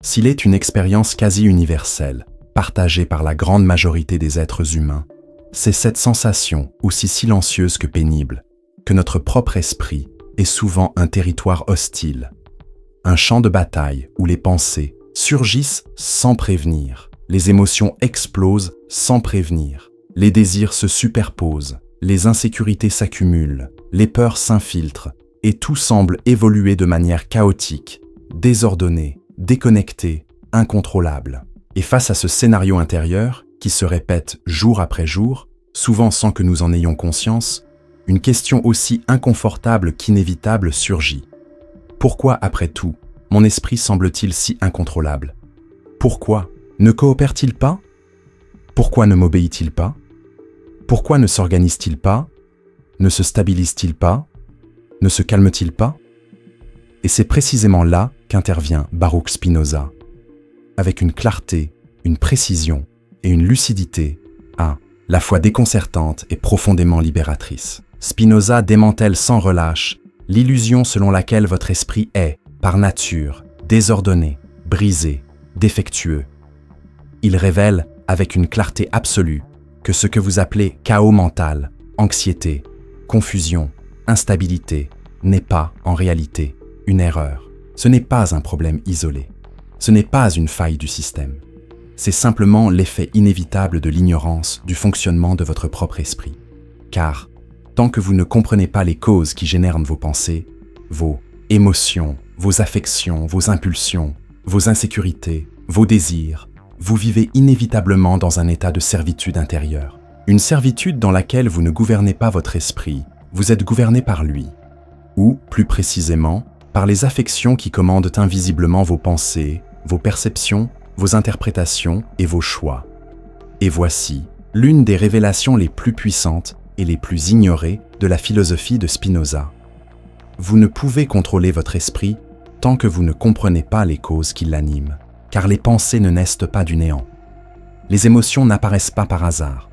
S'il est une expérience quasi universelle, partagée par la grande majorité des êtres humains, c'est cette sensation, aussi silencieuse que pénible, que notre propre esprit est souvent un territoire hostile, un champ de bataille où les pensées surgissent sans prévenir, les émotions explosent sans prévenir, les désirs se superposent, les insécurités s'accumulent, les peurs s'infiltrent, et tout semble évoluer de manière chaotique, désordonnée, déconnectée, incontrôlable. Et face à ce scénario intérieur, qui se répète jour après jour, souvent sans que nous en ayons conscience, une question aussi inconfortable qu'inévitable surgit. Pourquoi, après tout, mon esprit semble-t-il si incontrôlable? Pourquoi ne coopère-t-il pas? Pourquoi ne m'obéit-il pas? Pourquoi ne s'organise-t-il pas? Ne se stabilise-t-il pas? Ne se calme-t-il pas? Et c'est précisément là qu'intervient Baruch Spinoza, avec une clarté, une précision et une lucidité à la fois déconcertante et profondément libératrice. Spinoza démantèle sans relâche l'illusion selon laquelle votre esprit est, par nature, désordonné, brisé, défectueux. Il révèle, avec une clarté absolue, que ce que vous appelez chaos mental, anxiété, confusion, instabilité, n'est pas, en réalité, une erreur. Ce n'est pas un problème isolé. Ce n'est pas une faille du système. C'est simplement l'effet inévitable de l'ignorance du fonctionnement de votre propre esprit. Car, tant que vous ne comprenez pas les causes qui génèrent vos pensées, vos émotions, vos affections, vos impulsions, vos insécurités, vos désirs, vous vivez inévitablement dans un état de servitude intérieure. Une servitude dans laquelle vous ne gouvernez pas votre esprit, vous êtes gouverné par lui. Ou, plus précisément, par les affections qui commandent invisiblement vos pensées, vos perceptions, vos interprétations et vos choix. Et voici l'une des révélations les plus puissantes et les plus ignorées de la philosophie de Spinoza. Vous ne pouvez contrôler votre esprit tant que vous ne comprenez pas les causes qui l'animent, car les pensées ne naissent pas du néant. Les émotions n'apparaissent pas par hasard.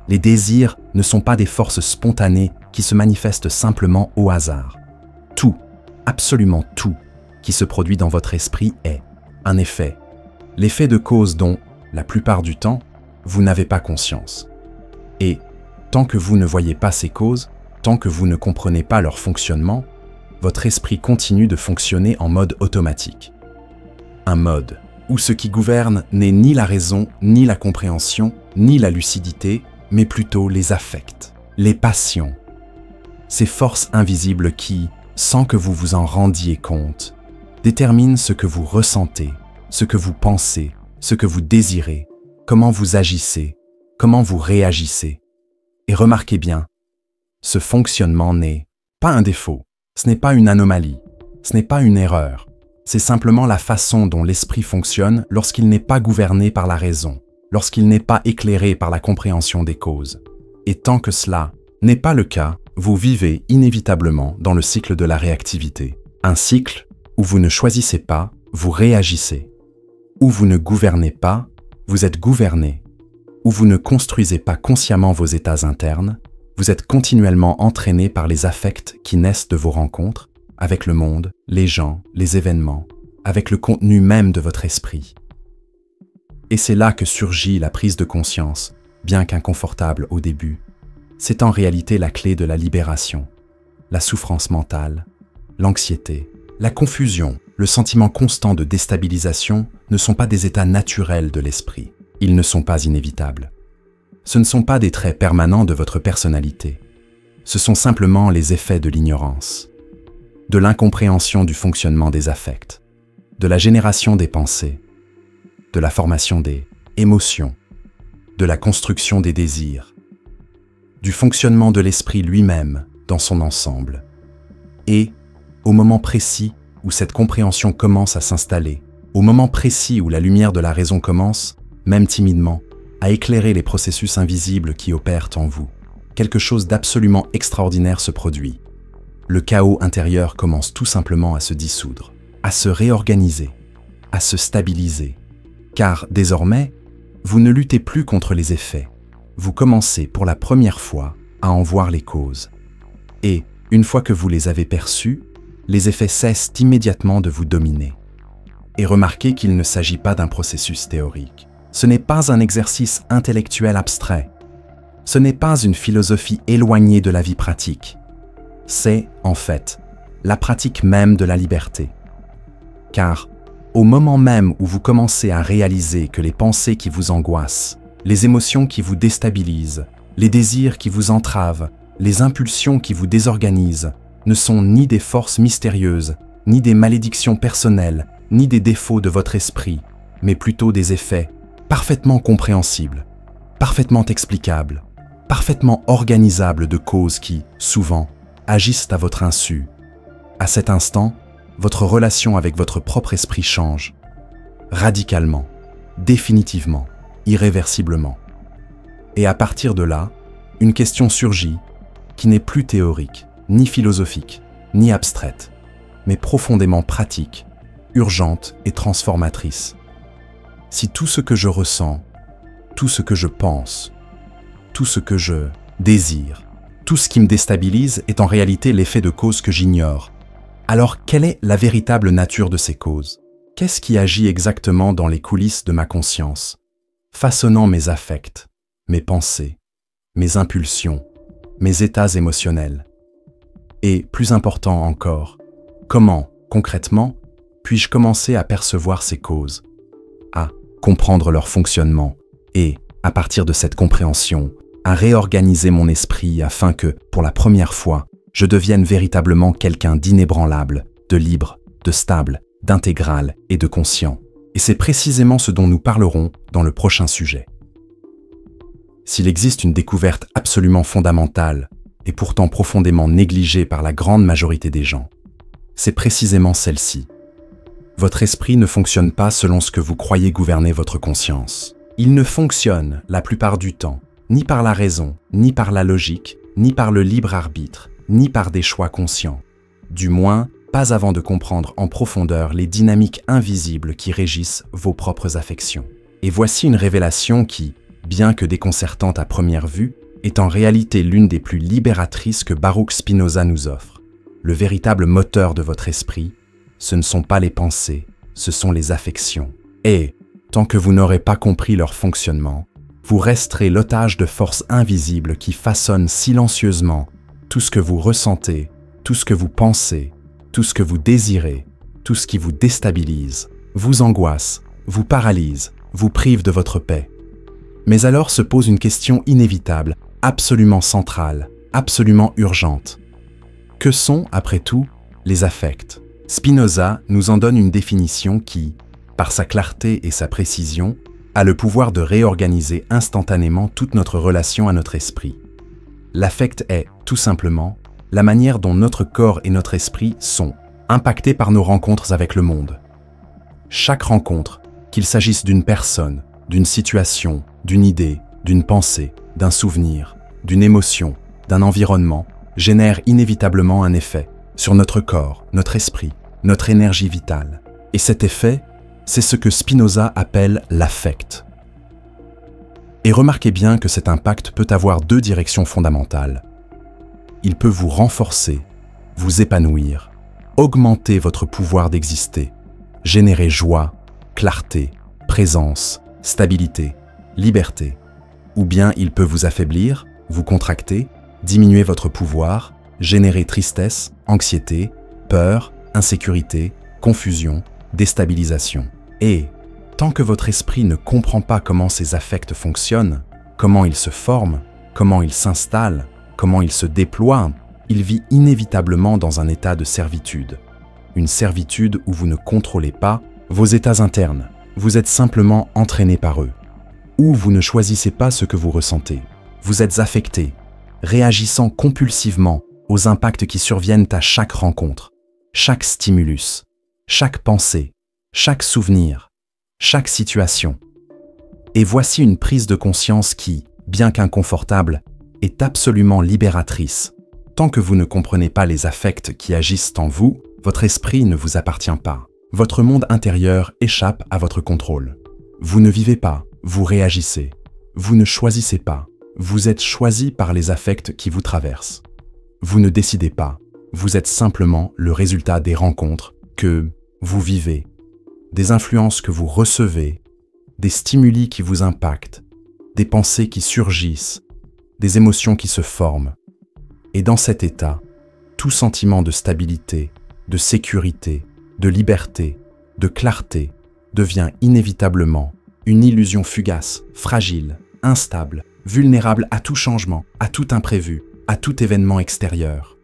Les désirs ne sont pas des forces spontanées qui se manifestent simplement au hasard. Tout, absolument tout, qui se produit dans votre esprit est un effet, l'effet de cause dont, la plupart du temps, vous n'avez pas conscience. Et, tant que vous ne voyez pas ces causes, tant que vous ne comprenez pas leur fonctionnement, votre esprit continue de fonctionner en mode automatique. Un mode où ce qui gouverne n'est ni la raison, ni la compréhension, ni la lucidité, mais plutôt les affects, les passions. Ces forces invisibles qui, sans que vous vous en rendiez compte, déterminent ce que vous ressentez, ce que vous pensez, ce que vous désirez, comment vous agissez, comment vous réagissez. Et remarquez bien, ce fonctionnement n'est pas un défaut, ce n'est pas une anomalie, ce n'est pas une erreur, c'est simplement la façon dont l'esprit fonctionne lorsqu'il n'est pas gouverné par la raison, lorsqu'il n'est pas éclairé par la compréhension des causes. Et tant que cela n'est pas le cas, vous vivez inévitablement dans le cycle de la réactivité. Un cycle où vous ne choisissez pas, vous réagissez. Où vous ne gouvernez pas, vous êtes gouverné. Où vous ne construisez pas consciemment vos états internes, vous êtes continuellement entraîné par les affects qui naissent de vos rencontres avec le monde, les gens, les événements, avec le contenu même de votre esprit. Et c'est là que surgit la prise de conscience, bien qu'inconfortable au début. C'est en réalité la clé de la libération. La souffrance mentale, l'anxiété, la confusion, le sentiment constant de déstabilisation ne sont pas des états naturels de l'esprit. Ils ne sont pas inévitables. Ce ne sont pas des traits permanents de votre personnalité. Ce sont simplement les effets de l'ignorance, de l'incompréhension du fonctionnement des affects, de la génération des pensées, de la formation des émotions, de la construction des désirs, du fonctionnement de l'esprit lui-même dans son ensemble. Et, au moment précis où cette compréhension commence à s'installer, au moment précis où la lumière de la raison commence, même timidement, à éclairer les processus invisibles qui opèrent en vous, quelque chose d'absolument extraordinaire se produit. Le chaos intérieur commence tout simplement à se dissoudre, à se réorganiser, à se stabiliser. Car, désormais, vous ne luttez plus contre les effets. Vous commencez pour la première fois à en voir les causes. Et, une fois que vous les avez perçus, les effets cessent immédiatement de vous dominer. Et remarquez qu'il ne s'agit pas d'un processus théorique. Ce n'est pas un exercice intellectuel abstrait. Ce n'est pas une philosophie éloignée de la vie pratique. C'est, en fait, la pratique même de la liberté. Car, au moment même où vous commencez à réaliser que les pensées qui vous angoissent, les émotions qui vous déstabilisent, les désirs qui vous entravent, les impulsions qui vous désorganisent, ne sont ni des forces mystérieuses, ni des malédictions personnelles, ni des défauts de votre esprit, mais plutôt des effets parfaitement compréhensibles, parfaitement explicables, parfaitement organisables de causes qui, souvent, agissent à votre insu. À cet instant, votre relation avec votre propre esprit change, radicalement, définitivement, irréversiblement. Et à partir de là, une question surgit qui n'est plus théorique, ni philosophique, ni abstraite, mais profondément pratique, urgente et transformatrice. Si tout ce que je ressens, tout ce que je pense, tout ce que je désire, tout ce qui me déstabilise est en réalité l'effet de causes que j'ignore, alors quelle est la véritable nature de ces causes? Qu'est-ce qui agit exactement dans les coulisses de ma conscience, façonnant mes affects, mes pensées, mes impulsions, mes états émotionnels? Et, plus important encore, comment, concrètement, puis-je commencer à percevoir ces causes, à comprendre leur fonctionnement et, à partir de cette compréhension, à réorganiser mon esprit afin que, pour la première fois, je devienne véritablement quelqu'un d'inébranlable, de libre, de stable, d'intégral et de conscient. Et c'est précisément ce dont nous parlerons dans le prochain sujet. S'il existe une découverte absolument fondamentale et pourtant profondément négligée par la grande majorité des gens, c'est précisément celle-ci. Votre esprit ne fonctionne pas selon ce que vous croyez gouverner votre conscience. Il ne fonctionne, la plupart du temps, ni par la raison, ni par la logique, ni par le libre arbitre, ni par des choix conscients. Du moins, pas avant de comprendre en profondeur les dynamiques invisibles qui régissent vos propres affections. Et voici une révélation qui, bien que déconcertante à première vue, est en réalité l'une des plus libératrices que Baruch Spinoza nous offre. Le véritable moteur de votre esprit, ce ne sont pas les pensées, ce sont les affections. Et, tant que vous n'aurez pas compris leur fonctionnement, vous resterez l'otage de forces invisibles qui façonnent silencieusement tout ce que vous ressentez, tout ce que vous pensez, tout ce que vous désirez, tout ce qui vous déstabilise, vous angoisse, vous paralyse, vous prive de votre paix. Mais alors se pose une question inévitable, absolument centrale, absolument urgente. Que sont, après tout, les affects? Spinoza nous en donne une définition qui, par sa clarté et sa précision, a le pouvoir de réorganiser instantanément toute notre relation à notre esprit. L'affect est, tout simplement, la manière dont notre corps et notre esprit sont impactés par nos rencontres avec le monde. Chaque rencontre, qu'il s'agisse d'une personne, d'une situation, d'une idée, d'une pensée, d'un souvenir, d'une émotion, d'un environnement, génère inévitablement un effet sur notre corps, notre esprit, notre énergie vitale. Et cet effet, c'est ce que Spinoza appelle l'affect. Et remarquez bien que cet impact peut avoir deux directions fondamentales. Il peut vous renforcer, vous épanouir, augmenter votre pouvoir d'exister, générer joie, clarté, présence, stabilité, liberté. Ou bien il peut vous affaiblir, vous contracter, diminuer votre pouvoir, générer tristesse, anxiété, peur, insécurité, confusion, déstabilisation. Et, tant que votre esprit ne comprend pas comment ces affects fonctionnent, comment ils se forment, comment ils s'installent, comment ils se déploient, il vit inévitablement dans un état de servitude. Une servitude où vous ne contrôlez pas vos états internes, vous êtes simplement entraîné par eux. Ou vous ne choisissez pas ce que vous ressentez. Vous êtes affecté, réagissant compulsivement aux impacts qui surviennent à chaque rencontre, chaque stimulus, chaque pensée, chaque souvenir, chaque situation. Et voici une prise de conscience qui, bien qu'inconfortable, est absolument libératrice. Tant que vous ne comprenez pas les affects qui agissent en vous, votre esprit ne vous appartient pas. Votre monde intérieur échappe à votre contrôle. Vous ne vivez pas, vous réagissez. Vous ne choisissez pas, vous êtes choisi par les affects qui vous traversent. Vous ne décidez pas, vous êtes simplement le résultat des rencontres que vous vivez. des influences que vous recevez, des stimuli qui vous impactent, des pensées qui surgissent, des émotions qui se forment. Et dans cet état, tout sentiment de stabilité, de sécurité, de liberté, de clarté devient inévitablement une illusion fugace, fragile, instable, vulnérable à tout changement, à tout imprévu, à tout événement extérieur.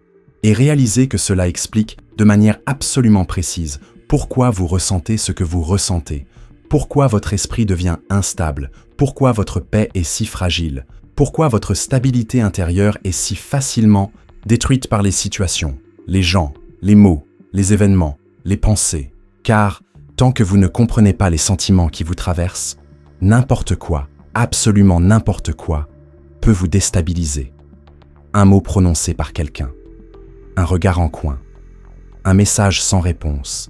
Et réalisez que cela explique de manière absolument précise pourquoi vous ressentez ce que vous ressentez, pourquoi votre esprit devient instable, pourquoi votre paix est si fragile, pourquoi votre stabilité intérieure est si facilement détruite par les situations, les gens, les mots, les événements, les pensées. Car tant que vous ne comprenez pas les sentiments qui vous traversent, n'importe quoi, absolument n'importe quoi, peut vous déstabiliser. Un mot prononcé par quelqu'un, un regard en coin, un message sans réponse,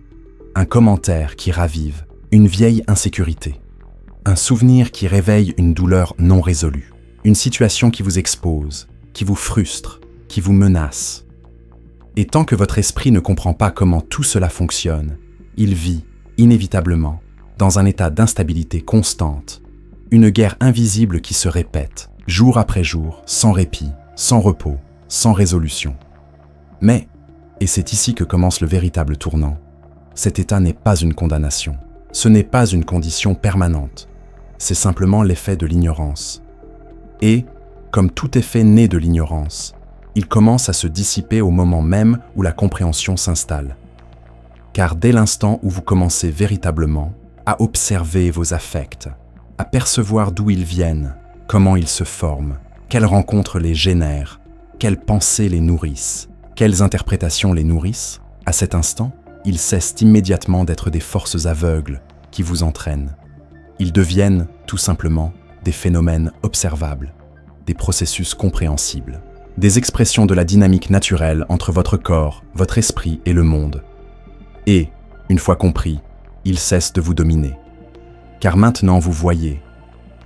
un commentaire qui ravive une vieille insécurité, un souvenir qui réveille une douleur non résolue, une situation qui vous expose, qui vous frustre, qui vous menace. Et tant que votre esprit ne comprend pas comment tout cela fonctionne, il vit, inévitablement, dans un état d'instabilité constante, une guerre invisible qui se répète, jour après jour, sans répit, sans repos, sans résolution. Mais, et c'est ici que commence le véritable tournant, cet état n'est pas une condamnation, ce n'est pas une condition permanente, c'est simplement l'effet de l'ignorance. Et, comme tout effet né de l'ignorance, il commence à se dissiper au moment même où la compréhension s'installe. Car dès l'instant où vous commencez véritablement à observer vos affects, à percevoir d'où ils viennent, comment ils se forment, quelles rencontres les génèrent, quelles pensées les nourrissent, quelles interprétations les nourrissent, à cet instant, ils cessent immédiatement d'être des forces aveugles qui vous entraînent. Ils deviennent, tout simplement, des phénomènes observables, des processus compréhensibles, des expressions de la dynamique naturelle entre votre corps, votre esprit et le monde. Et, une fois compris, ils cessent de vous dominer. Car maintenant vous voyez,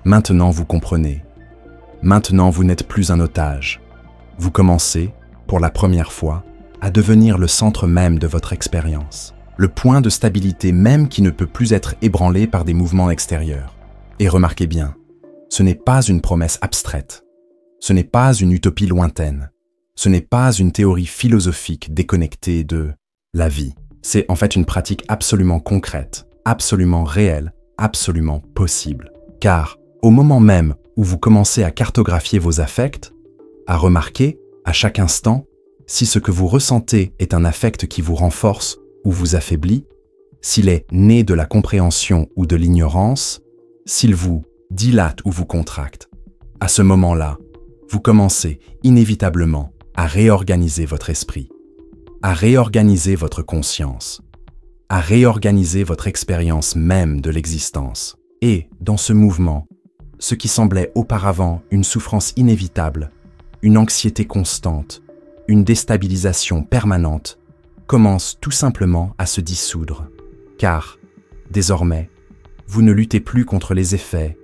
maintenant vous comprenez, maintenant vous n'êtes plus un otage. Vous commencez, pour la première fois, à devenir le centre même de votre expérience, le point de stabilité même qui ne peut plus être ébranlé par des mouvements extérieurs. Et remarquez bien, ce n'est pas une promesse abstraite, ce n'est pas une utopie lointaine, ce n'est pas une théorie philosophique déconnectée de la vie. C'est en fait une pratique absolument concrète, absolument réelle, absolument possible. Car au moment même où vous commencez à cartographier vos affects, à remarquer, à chaque instant, si ce que vous ressentez est un affect qui vous renforce ou vous affaiblit, s'il est né de la compréhension ou de l'ignorance, s'il vous dilate ou vous contracte, à ce moment-là, vous commencez inévitablement à réorganiser votre esprit, à réorganiser votre conscience, à réorganiser votre expérience même de l'existence. Et, dans ce mouvement, ce qui semblait auparavant une souffrance inévitable, une anxiété constante, une déstabilisation permanente, commence tout simplement à se dissoudre. Car, désormais, vous ne luttez plus contre les effets,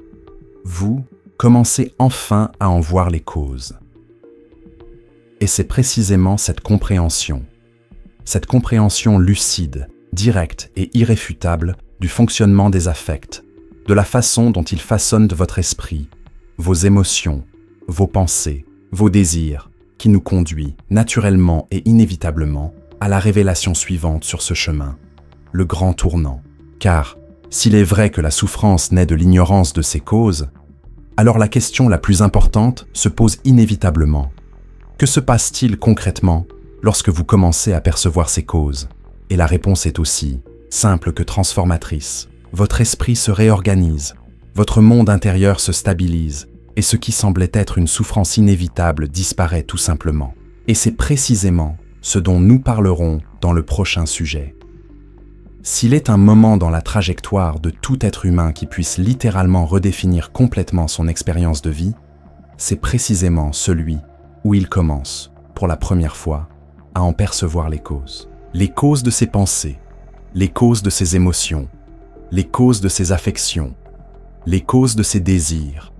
vous commencez enfin à en voir les causes. Et c'est précisément cette compréhension lucide, directe et irréfutable du fonctionnement des affects, de la façon dont ils façonnent votre esprit, vos émotions, vos pensées, vos désirs, qui nous conduit, naturellement et inévitablement, à la révélation suivante sur ce chemin, le grand tournant. Car, s'il est vrai que la souffrance naît de l'ignorance de ses causes, alors la question la plus importante se pose inévitablement. Que se passe-t-il concrètement lorsque vous commencez à percevoir ces causes? Et la réponse est aussi simple que transformatrice. Votre esprit se réorganise, votre monde intérieur se stabilise, et ce qui semblait être une souffrance inévitable disparaît tout simplement. Et c'est précisément ce dont nous parlerons dans le prochain sujet. S'il est un moment dans la trajectoire de tout être humain qui puisse littéralement redéfinir complètement son expérience de vie, c'est précisément celui où il commence, pour la première fois, à en percevoir les causes. Les causes de ses pensées, les causes de ses émotions, les causes de ses affections, les causes de ses désirs,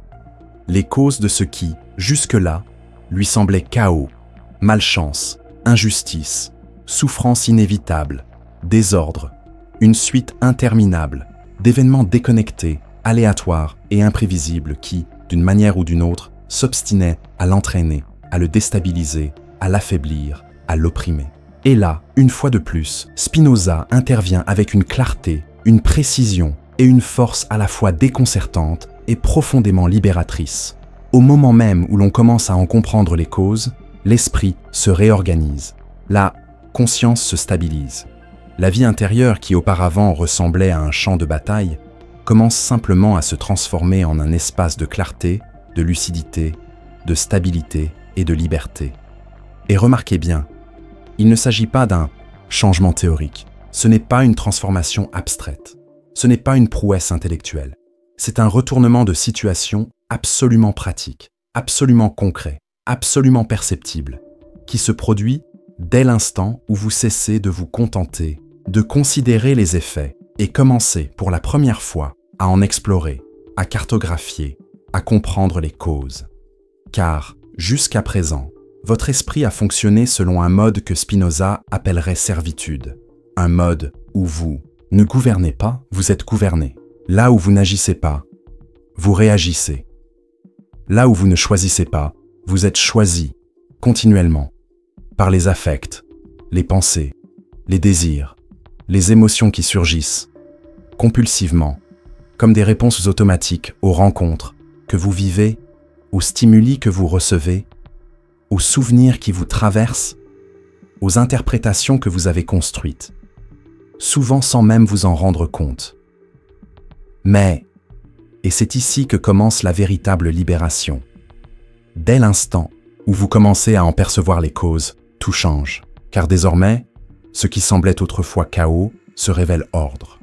les causes de ce qui, jusque-là, lui semblait chaos, malchance, injustice, souffrance inévitable, désordre, une suite interminable d'événements déconnectés, aléatoires et imprévisibles qui, d'une manière ou d'une autre, s'obstinaient à l'entraîner, à le déstabiliser, à l'affaiblir, à l'opprimer. Et là, une fois de plus, Spinoza intervient avec une clarté, une précision et une force à la fois déconcertante et profondément libératrice. Au moment même où l'on commence à en comprendre les causes, l'esprit se réorganise, la conscience se stabilise. La vie intérieure qui auparavant ressemblait à un champ de bataille commence simplement à se transformer en un espace de clarté, de lucidité, de stabilité et de liberté. Et remarquez bien, il ne s'agit pas d'un changement théorique, ce n'est pas une transformation abstraite, ce n'est pas une prouesse intellectuelle, c'est un retournement de situation absolument pratique, absolument concret, absolument perceptible, qui se produit dès l'instant où vous cessez de vous contenter, de considérer les effets et commencez pour la première fois à en explorer, à cartographier, à comprendre les causes. Car, jusqu'à présent, votre esprit a fonctionné selon un mode que Spinoza appellerait servitude. Un mode où vous ne gouvernez pas, vous êtes gouverné. Là où vous n'agissez pas, vous réagissez. Là où vous ne choisissez pas, vous êtes choisi, continuellement, par les affects, les pensées, les désirs, les émotions qui surgissent, compulsivement, comme des réponses automatiques aux rencontres que vous vivez, aux stimuli que vous recevez, aux souvenirs qui vous traversent, aux interprétations que vous avez construites, souvent sans même vous en rendre compte. Mais, et c'est ici que commence la véritable libération, dès l'instant où vous commencez à en percevoir les causes, tout change, car désormais, ce qui semblait autrefois chaos se révèle ordre.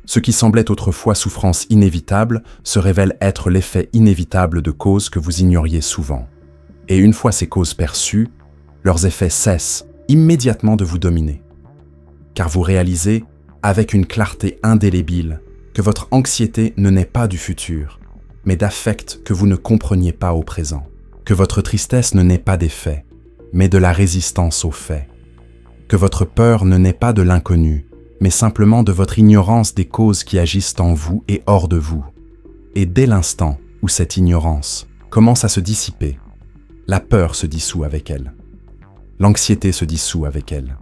Ce qui semblait autrefois souffrance inévitable se révèle être l'effet inévitable de causes que vous ignoriez souvent. Et une fois ces causes perçues, leurs effets cessent immédiatement de vous dominer. Car vous réalisez, avec une clarté indélébile, que votre anxiété ne naît pas du futur, mais d'affects que vous ne compreniez pas au présent. Que votre tristesse ne naît pas des faits, mais de la résistance aux faits. Que votre peur ne naît pas de l'inconnu, mais simplement de votre ignorance des causes qui agissent en vous et hors de vous. Et dès l'instant où cette ignorance commence à se dissiper, la peur se dissout avec elle. L'anxiété se dissout avec elle.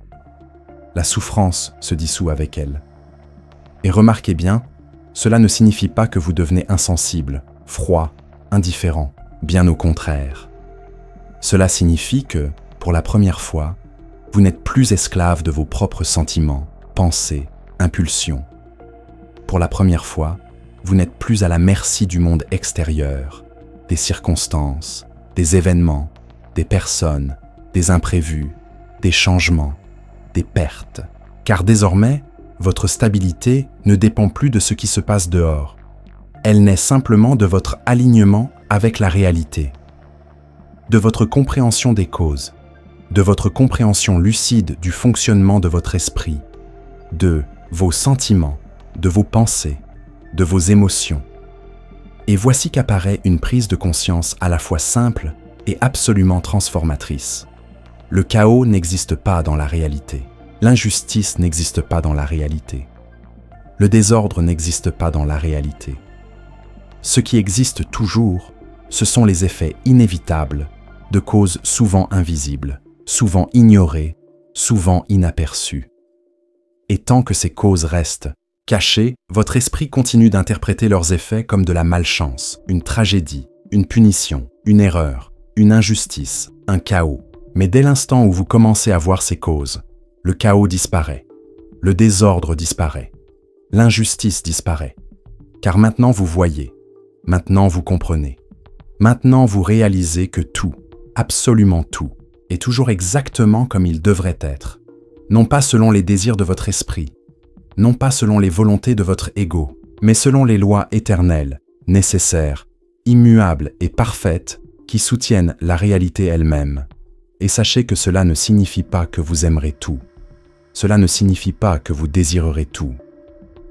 La souffrance se dissout avec elle. Et remarquez bien, cela ne signifie pas que vous devenez insensible, froid, indifférent, bien au contraire. Cela signifie que, pour la première fois, vous n'êtes plus esclave de vos propres sentiments, pensées, impulsions. Pour la première fois, vous n'êtes plus à la merci du monde extérieur, des circonstances, des événements, des personnes, des imprévus, des changements, des pertes. Car désormais, votre stabilité ne dépend plus de ce qui se passe dehors. Elle naît simplement de votre alignement avec la réalité, de votre compréhension des causes, de votre compréhension lucide du fonctionnement de votre esprit, de vos sentiments, de vos pensées, de vos émotions. Et voici qu'apparaît une prise de conscience à la fois simple et absolument transformatrice. Le chaos n'existe pas dans la réalité. L'injustice n'existe pas dans la réalité. Le désordre n'existe pas dans la réalité. Ce qui existe toujours, ce sont les effets inévitables de causes souvent invisibles, souvent ignorées, souvent inaperçues. Et tant que ces causes restent cachées, votre esprit continue d'interpréter leurs effets comme de la malchance, une tragédie, une punition, une erreur, une injustice, un chaos. Mais dès l'instant où vous commencez à voir ces causes, le chaos disparaît, le désordre disparaît, l'injustice disparaît. Car maintenant vous voyez, maintenant vous comprenez, maintenant vous réalisez que tout, absolument tout, est toujours exactement comme il devrait être. Non pas selon les désirs de votre esprit, non pas selon les volontés de votre ego, mais selon les lois éternelles, nécessaires, immuables et parfaites qui soutiennent la réalité elle-même. Et sachez que cela ne signifie pas que vous aimerez tout. Cela ne signifie pas que vous désirerez tout.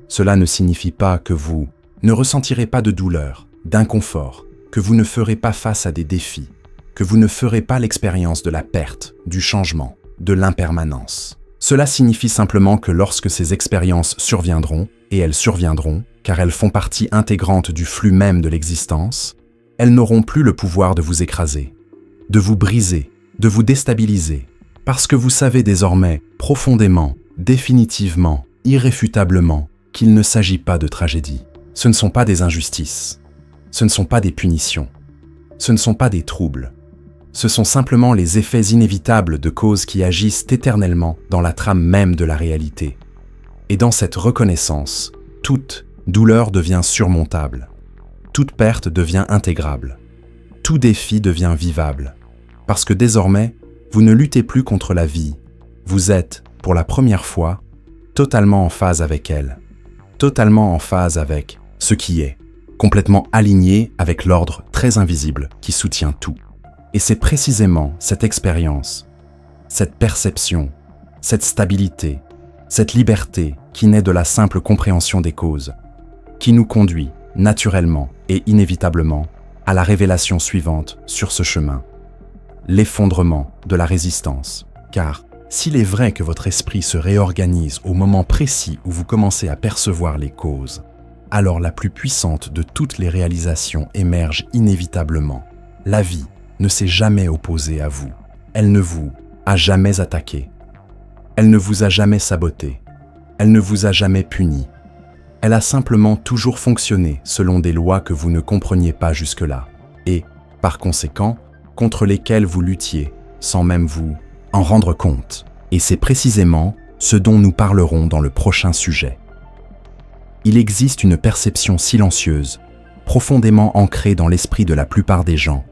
Cela ne signifie pas que vous ne ressentirez pas de douleur, d'inconfort, que vous ne ferez pas face à des défis, que vous ne ferez pas l'expérience de la perte, du changement, de l'impermanence. Cela signifie simplement que lorsque ces expériences surviendront, et elles surviendront, car elles font partie intégrante du flux même de l'existence, elles n'auront plus le pouvoir de vous écraser, de vous briser, de vous déstabiliser, parce que vous savez désormais, profondément, définitivement, irréfutablement, qu'il ne s'agit pas de tragédie. Ce ne sont pas des injustices, ce ne sont pas des punitions, ce ne sont pas des troubles. Ce sont simplement les effets inévitables de causes qui agissent éternellement dans la trame même de la réalité. Et dans cette reconnaissance, toute douleur devient surmontable, toute perte devient intégrable, tout défi devient vivable, parce que désormais, vous ne luttez plus contre la vie, vous êtes, pour la première fois, totalement en phase avec elle, totalement en phase avec ce qui est, complètement aligné avec l'ordre très invisible qui soutient tout. Et c'est précisément cette expérience, cette perception, cette stabilité, cette liberté qui naît de la simple compréhension des causes, qui nous conduit naturellement et inévitablement à la révélation suivante sur ce chemin, l'effondrement de la résistance. Car s'il est vrai que votre esprit se réorganise au moment précis où vous commencez à percevoir les causes, alors la plus puissante de toutes les réalisations émerge inévitablement. La vie ne s'est jamais opposée à vous. Elle ne vous a jamais attaqué. Elle ne vous a jamais saboté. Elle ne vous a jamais puni. Elle a simplement toujours fonctionné selon des lois que vous ne compreniez pas jusque-là et, par conséquent, contre lesquelles vous luttiez sans même vous en rendre compte. Et c'est précisément ce dont nous parlerons dans le prochain sujet. Il existe une perception silencieuse, profondément ancrée dans l'esprit de la plupart des gens,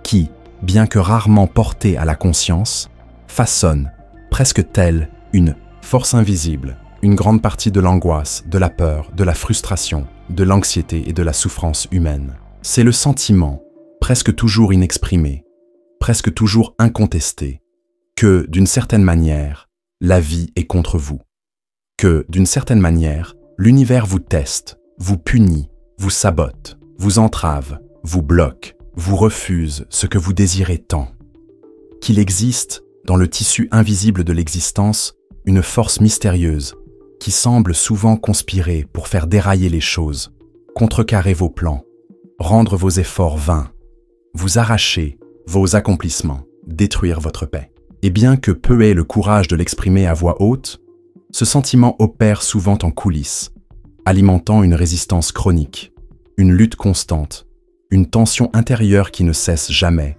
qui, bien que rarement portée à la conscience, façonne, presque telle une force invisible, une grande partie de l'angoisse, de la peur, de la frustration, de l'anxiété et de la souffrance humaine. C'est le sentiment, presque toujours inexprimé, presque toujours incontesté, que, d'une certaine manière, la vie est contre vous, que, d'une certaine manière, l'univers vous teste, vous punit, vous sabote, vous entrave, vous bloque, vous refuse ce que vous désirez tant. Qu'il existe, dans le tissu invisible de l'existence, une force mystérieuse qui semble souvent conspirer pour faire dérailler les choses, contrecarrer vos plans, rendre vos efforts vains, vous arracher vos accomplissements, détruire votre paix. Et bien que peu ait le courage de l'exprimer à voix haute, ce sentiment opère souvent en coulisses, alimentant une résistance chronique, une lutte constante, une tension intérieure qui ne cesse jamais,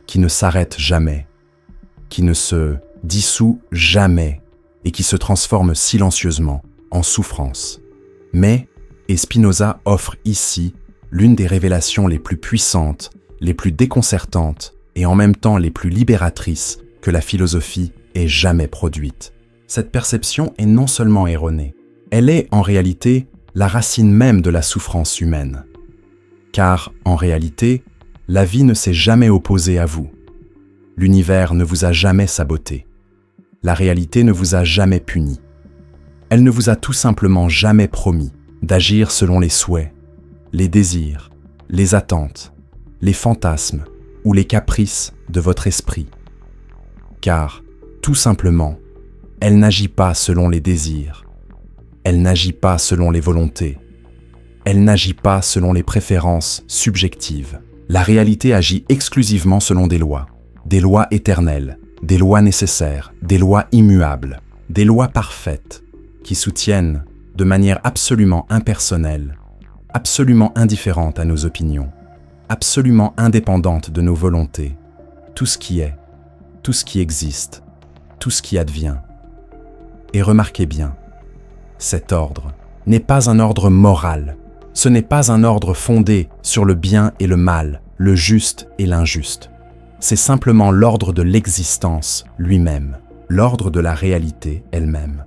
qui ne s'arrête jamais, qui ne se dissout jamais et qui se transforme silencieusement en souffrance. Mais, et Spinoza offre ici l'une des révélations les plus puissantes, les plus déconcertantes et en même temps les plus libératrices que la philosophie ait jamais produites. Cette perception est non seulement erronée, elle est en réalité la racine même de la souffrance humaine. Car, en réalité, la vie ne s'est jamais opposée à vous. L'univers ne vous a jamais saboté. La réalité ne vous a jamais puni. Elle ne vous a tout simplement jamais promis d'agir selon les souhaits, les désirs, les attentes, les fantasmes ou les caprices de votre esprit. Car, tout simplement, elle n'agit pas selon les désirs. Elle n'agit pas selon les volontés. Elle n'agit pas selon les préférences subjectives. La réalité agit exclusivement selon des lois éternelles, des lois nécessaires, des lois immuables, des lois parfaites, qui soutiennent, de manière absolument impersonnelle, absolument indifférente à nos opinions, absolument indépendante de nos volontés, tout ce qui est, tout ce qui existe, tout ce qui advient. Et remarquez bien, cet ordre n'est pas un ordre moral, ce n'est pas un ordre fondé sur le bien et le mal, le juste et l'injuste. C'est simplement l'ordre de l'existence lui-même, l'ordre de la réalité elle-même.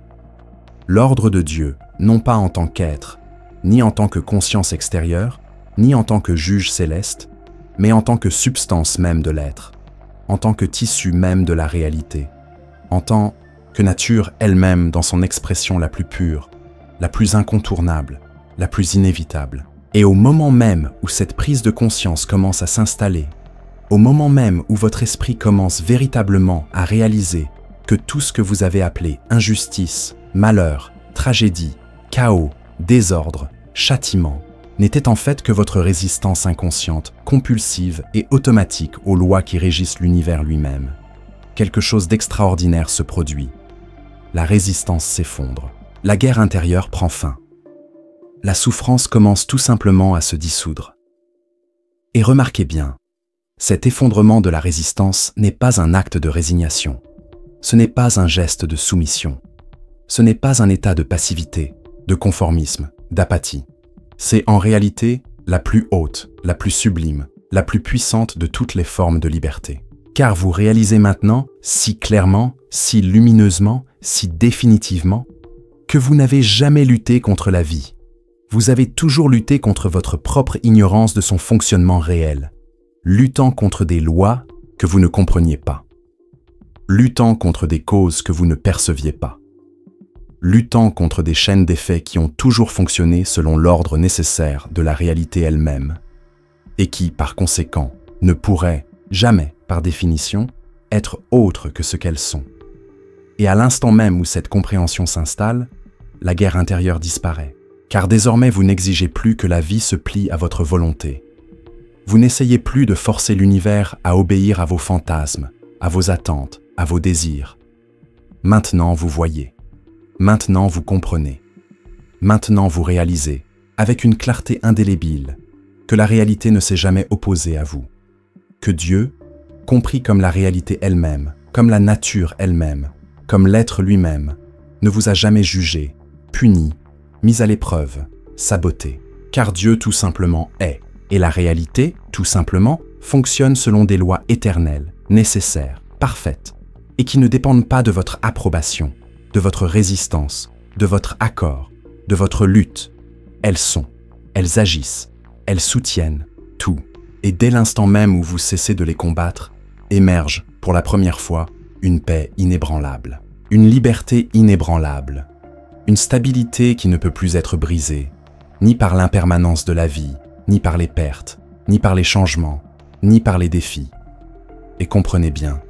L'ordre de Dieu, non pas en tant qu'être, ni en tant que conscience extérieure, ni en tant que juge céleste, mais en tant que substance même de l'être, en tant que tissu même de la réalité, en tant que nature elle-même dans son expression la plus pure, la plus incontournable, la plus inévitable. Et au moment même où cette prise de conscience commence à s'installer, au moment même où votre esprit commence véritablement à réaliser que tout ce que vous avez appelé injustice, malheur, tragédie, chaos, désordre, châtiment, n'était en fait que votre résistance inconsciente, compulsive et automatique aux lois qui régissent l'univers lui-même. Quelque chose d'extraordinaire se produit. La résistance s'effondre. La guerre intérieure prend fin. La souffrance commence tout simplement à se dissoudre. Et remarquez bien, cet effondrement de la résistance n'est pas un acte de résignation. Ce n'est pas un geste de soumission. Ce n'est pas un état de passivité, de conformisme, d'apathie. C'est en réalité la plus haute, la plus sublime, la plus puissante de toutes les formes de liberté. Car vous réalisez maintenant, si clairement, si lumineusement, si définitivement, que vous n'avez jamais lutté contre la vie. Vous avez toujours lutté contre votre propre ignorance de son fonctionnement réel, luttant contre des lois que vous ne compreniez pas, luttant contre des causes que vous ne perceviez pas, luttant contre des chaînes d'effets qui ont toujours fonctionné selon l'ordre nécessaire de la réalité elle-même, et qui, par conséquent, ne pourraient jamais, par définition, être autres que ce qu'elles sont. Et à l'instant même où cette compréhension s'installe, la guerre intérieure disparaît, car désormais vous n'exigez plus que la vie se plie à votre volonté. Vous n'essayez plus de forcer l'univers à obéir à vos fantasmes, à vos attentes, à vos désirs. Maintenant vous voyez, maintenant vous comprenez, maintenant vous réalisez, avec une clarté indélébile, que la réalité ne s'est jamais opposée à vous, que Dieu, compris comme la réalité elle-même, comme la nature elle-même, comme l'être lui-même, ne vous a jamais jugé, puni, mis à l'épreuve, saboté. Car Dieu tout simplement est, et la réalité, tout simplement, fonctionne selon des lois éternelles, nécessaires, parfaites, et qui ne dépendent pas de votre approbation, de votre résistance, de votre accord, de votre lutte. Elles sont, elles agissent, elles soutiennent tout. Et dès l'instant même où vous cessez de les combattre, émerge, pour la première fois, une paix inébranlable, une liberté inébranlable, une stabilité qui ne peut plus être brisée, ni par l'impermanence de la vie, ni par les pertes, ni par les changements, ni par les défis. Et comprenez bien,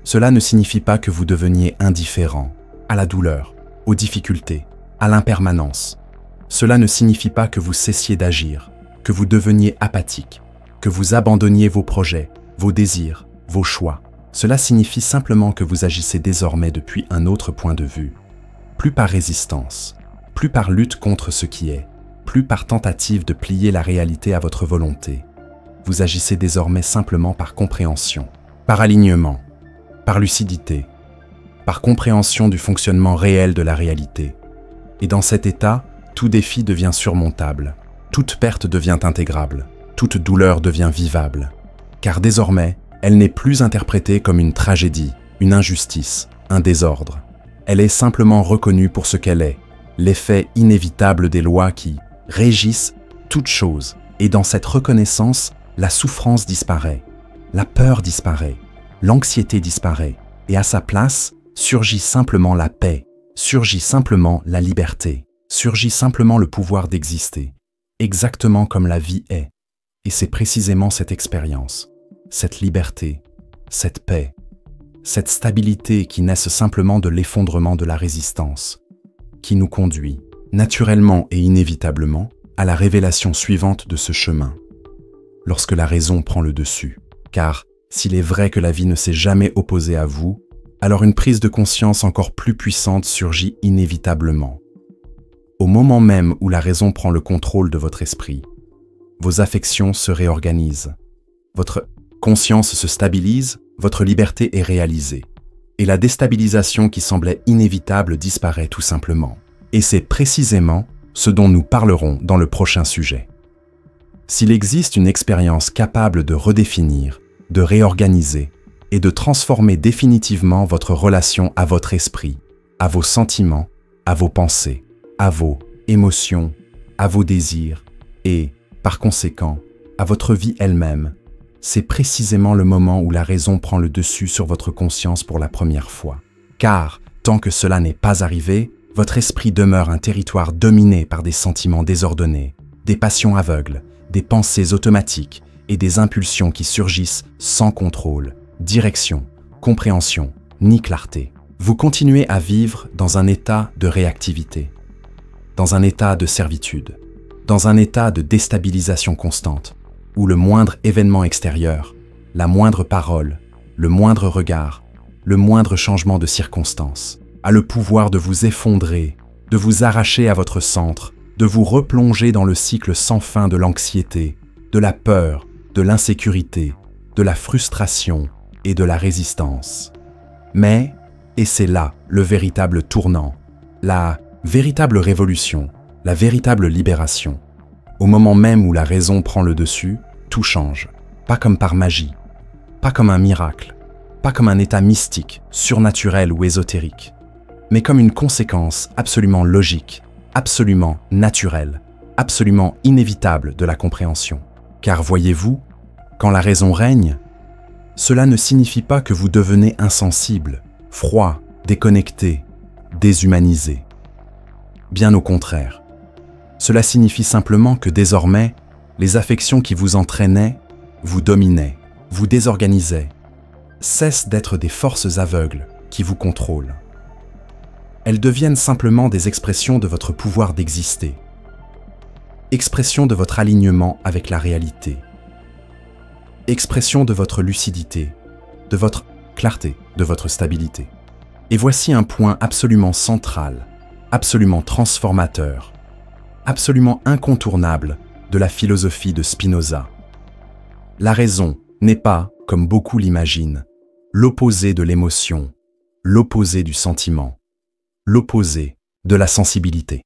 cela ne signifie pas que vous deveniez indifférent à la douleur, aux difficultés, à l'impermanence. Cela ne signifie pas que vous cessiez d'agir, que vous deveniez apathique, que vous abandonniez vos projets, vos désirs, vos choix. Cela signifie simplement que vous agissez désormais depuis un autre point de vue. Plus par résistance, plus par lutte contre ce qui est, plus par tentative de plier la réalité à votre volonté. Vous agissez désormais simplement par compréhension, par alignement, par lucidité, par compréhension du fonctionnement réel de la réalité. Et dans cet état, tout défi devient surmontable, toute perte devient intégrable, toute douleur devient vivable. Car désormais, elle n'est plus interprétée comme une tragédie, une injustice, un désordre. Elle est simplement reconnue pour ce qu'elle est, l'effet inévitable des lois qui régissent toute chose. Et dans cette reconnaissance, la souffrance disparaît, la peur disparaît, l'anxiété disparaît, et à sa place, surgit simplement la paix, surgit simplement la liberté, surgit simplement le pouvoir d'exister, exactement comme la vie est. Et c'est précisément cette expérience, cette liberté, cette paix, cette stabilité qui naissent simplement de l'effondrement de la résistance, qui nous conduit, naturellement et inévitablement, à la révélation suivante de ce chemin, lorsque la raison prend le dessus. Car s'il est vrai que la vie ne s'est jamais opposée à vous, alors une prise de conscience encore plus puissante surgit inévitablement. Au moment même où la raison prend le contrôle de votre esprit, vos affections se réorganisent, votre conscience se stabilise, votre liberté est réalisée, et la déstabilisation qui semblait inévitable disparaît tout simplement. Et c'est précisément ce dont nous parlerons dans le prochain sujet. S'il existe une expérience capable de redéfinir, de réorganiser et de transformer définitivement votre relation à votre esprit, à vos sentiments, à vos pensées, à vos émotions, à vos désirs et, par conséquent, à votre vie elle-même, c'est précisément le moment où la raison prend le dessus sur votre conscience pour la première fois. Car, tant que cela n'est pas arrivé, votre esprit demeure un territoire dominé par des sentiments désordonnés, des passions aveugles, des pensées automatiques et des impulsions qui surgissent sans contrôle, direction, compréhension, ni clarté. Vous continuez à vivre dans un état de réactivité, dans un état de servitude, dans un état de déstabilisation constante, où le moindre événement extérieur, la moindre parole, le moindre regard, le moindre changement de circonstance a le pouvoir de vous effondrer, de vous arracher à votre centre, de vous replonger dans le cycle sans fin de l'anxiété, de la peur, de l'insécurité, de la frustration et de la résistance. Mais, et c'est là le véritable tournant, la véritable révolution, la véritable libération. Au moment même où la raison prend le dessus, tout change. Pas comme par magie, pas comme un miracle, pas comme un état mystique, surnaturel ou ésotérique, mais comme une conséquence absolument logique, absolument naturelle, absolument inévitable de la compréhension. Car voyez-vous, quand la raison règne, cela ne signifie pas que vous devenez insensible, froid, déconnecté, déshumanisé. Bien au contraire. Cela signifie simplement que désormais, les affections qui vous entraînaient, vous dominaient, vous désorganisaient, cessent d'être des forces aveugles qui vous contrôlent. Elles deviennent simplement des expressions de votre pouvoir d'exister, expression de votre alignement avec la réalité, expression de votre lucidité, de votre clarté, de votre stabilité. Et voici un point absolument central, absolument transformateur, absolument incontournable de la philosophie de Spinoza. La raison n'est pas, comme beaucoup l'imaginent, l'opposé de l'émotion, l'opposé du sentiment, l'opposé de la sensibilité.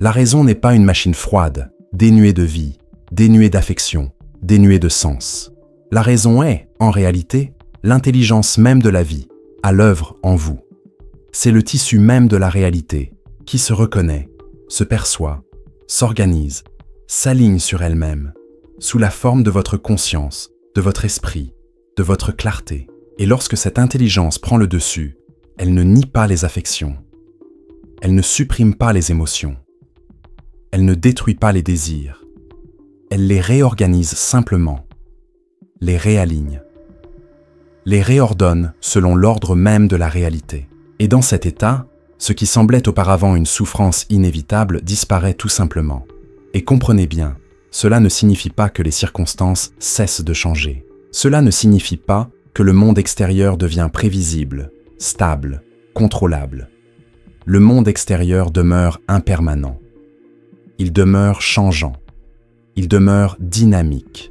La raison n'est pas une machine froide, dénuée de vie, dénuée d'affection, dénuée de sens. La raison est, en réalité, l'intelligence même de la vie, à l'œuvre en vous. C'est le tissu même de la réalité, qui se reconnaît, se perçoit, s'organise, s'aligne sur elle-même, sous la forme de votre conscience, de votre esprit, de votre clarté. Et lorsque cette intelligence prend le dessus, elle ne nie pas les affections, elle ne supprime pas les émotions, elle ne détruit pas les désirs, elle les réorganise simplement, les réaligne, les réordonne selon l'ordre même de la réalité. Et dans cet état, ce qui semblait auparavant une souffrance inévitable disparaît tout simplement. Et comprenez bien, cela ne signifie pas que les circonstances cessent de changer. Cela ne signifie pas que le monde extérieur devient prévisible, stable, contrôlable. Le monde extérieur demeure impermanent. Il demeure changeant. Il demeure dynamique.